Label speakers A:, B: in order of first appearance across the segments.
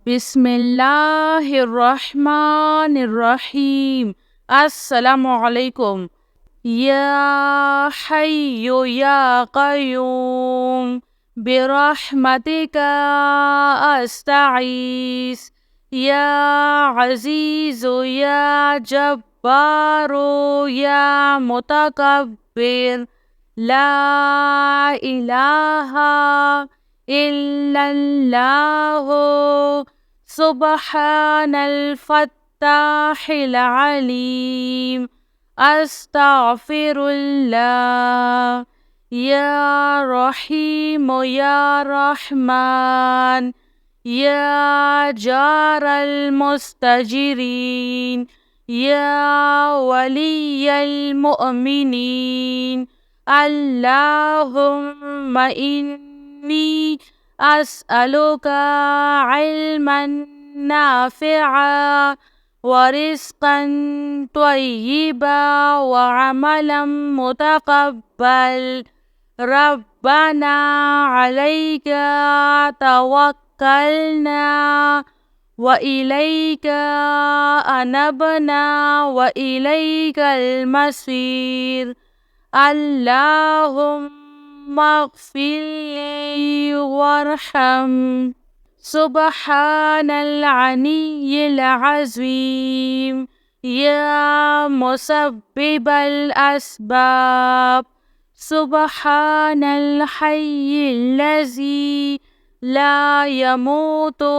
A: बिस्मिल्लाहिर्रहमानिर्रहीम। अस्सलामुअलैकुम। या हय्यु या क़य्यूम बिरहमतिका अस्तगीस। या अज़ीज़ु या जब्बारू या मुतकब्बिर। ला इलाहा इल्लल्लाहु सुब्हानल फ़त्ताहिल अलीम। अस्तग़फिरुल्लाह। या रहीम या रहमान। या जारल मुस्तजिरीन। या वलियल मुअमिनीन। अल्लाहुम्मा इन्नी अस्अलुका इल्मन नाफ़िआ व रिज़्क़न त्वय्यिबा व अमलन मुतक़ब्बल। रब्बना अलैका तवक्कलना व इलैका अनबना व इलैकल मसीर। अल्लाहुम्मा अग़फ़िरली वरहम। सुब्हानल अलिय्यिल अज़ीम। या मुसब्बिबल अस्बाब। सुब्हानल हय्यिल्लज़ी ला यमूतु।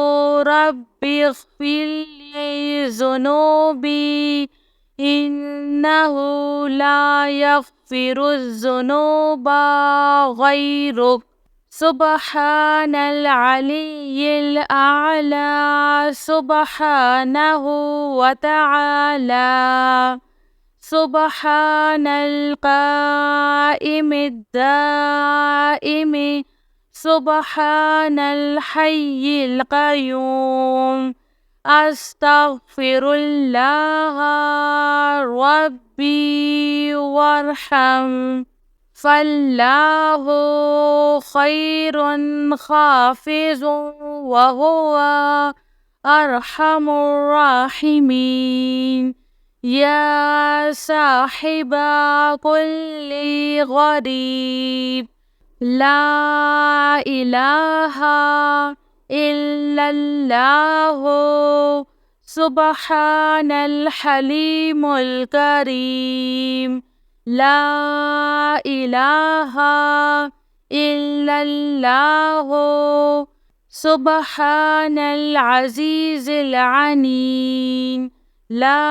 A: रब्बिग़फ़िरली ज़ुनूबी इन्नहु ला यग़फ़िरुज़्ज़ुनूबा ग़ैरुक। सुब्हानल अलिय्यिल अअला। सुब्हानहु व तआला। सुब्हानल क़ाइमिद दाइमि। सुब्हानल हय्यिल क़य्यूम। अस्तग़फिरुल्लाह रब्बी वरहम। फ़ल्लाहु ख़ैरुन हाफ़िज़ुन व हुवा अरहमुर राहिमीन। या साहिबा कुल्लि ग़रीब। ला इलाहा इल्लल्लाहु सुब्हानल हलीमुल करीम। ला इलाहा इल्लल्लाहु सुब्हानल अज़ीज़िल अलीम। ला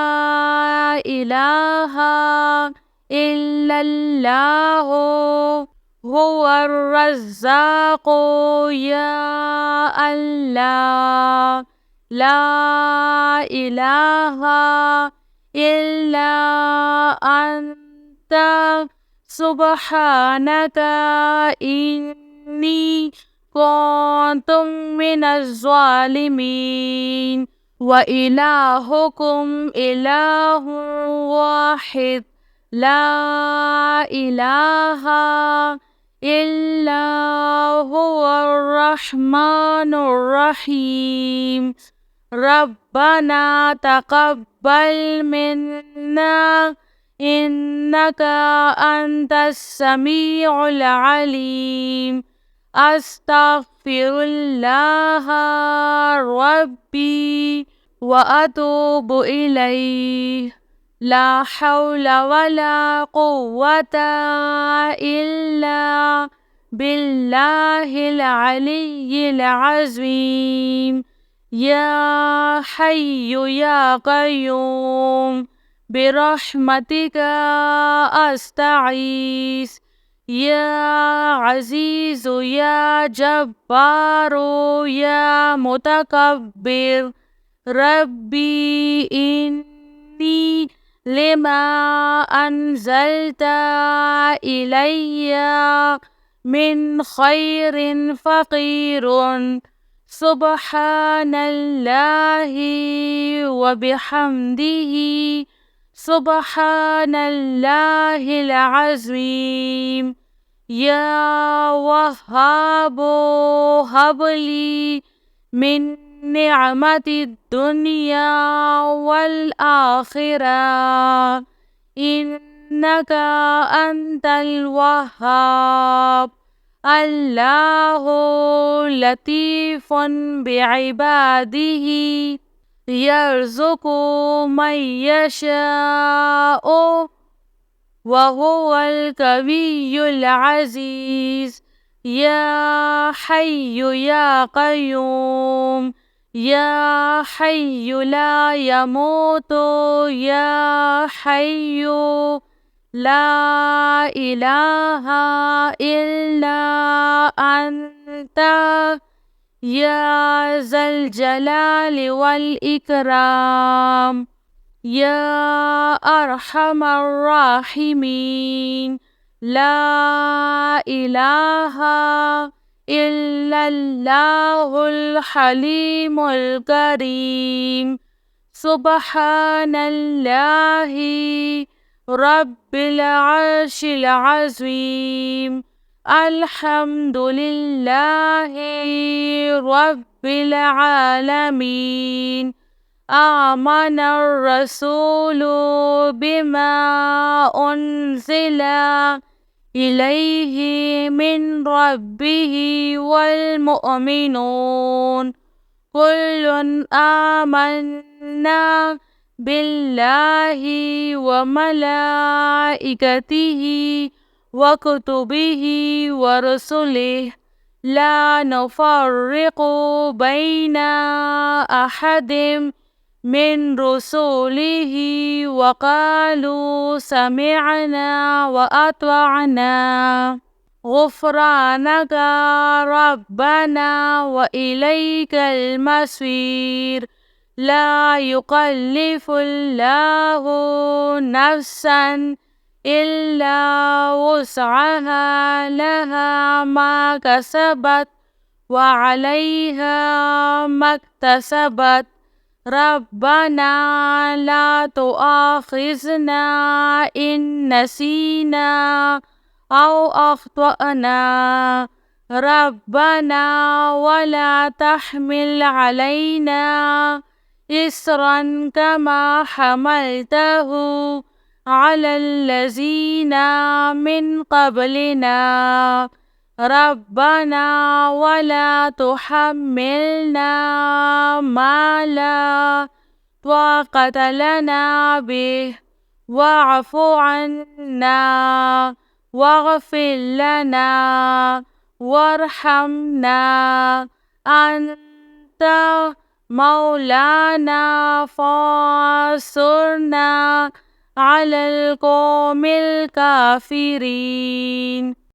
A: इलाहा इल्लल्लाहु हुवर रज़्ज़ाक़ु। या अल्लाह। ला इलाहा इल्ला अन्ता सुब्हानका इन्नी कुन्तु मिनज़ ज़ालिमीन। व इलाहुकुम इलाहुन वाहिद। ला इलाहा इल्ला हुवर रहमानुर रहीम। रब्बना तक़ब्बल मिन्ना इन्नका अंतस समीउल अलीम। अस्तग़फिरुल्लाह रब्बी व अतूबु इलैह। ला हौला वला कुव्वता इल्ला बिल्लाहिल अलिय्यिल अज़ीम। या हय्यु या क़य्यूम बिरहमतिका अस्तगीस। या अज़ीज़ु या जब्बारू या मुतकब्बिर। रब्बी इन्नी लिमा अन्ज़ल्ता इलैया मिन खैरिन फ़क़ीरुन। सुब्हानल्लाहि व बिहम्दिही। सुब्हानल्लाहिल अज़ीम। या वहाबो हबली मिन نعمة الدنيا والآخرة إنك أنت الوهاب. الله لطيف بعباده يرزق من يشاء وهو القوي العزيز. يا حي يا قيوم يا حي لا يموت يا حي لا إله إلا أنت يا ذا الجلال والإكرام يا أرحم الراحمين. لا إله إلا الله الحليم الكريم. سبحان الله رب العرش العظيم. الحمد لله رب العالمين. آمن الرسول بما أنزل إليه من ربه والمؤمنون كل آمنا بالله وملائكته وكتبه ورسله لا نفرق بين أحد من رسله وقالوا سمعنا وأطعنا غفرانك ربنا وإليك المصير. لا يكلف الله نفسا إلا وسعها لها ما كسبت وعليها ما اكتسبت. ربنا لا تؤاخذنا إن نسينا أو أخطأنا. ربنا ولا تحمل علينا إصرا كما حملته على الذين من قبلنا. ربنا ولا تحملنا ما لا طاقة لنا به واعف عنا واغفر لنا وارحمنا أنت مولانا فانصرنا على القوم الكافرين.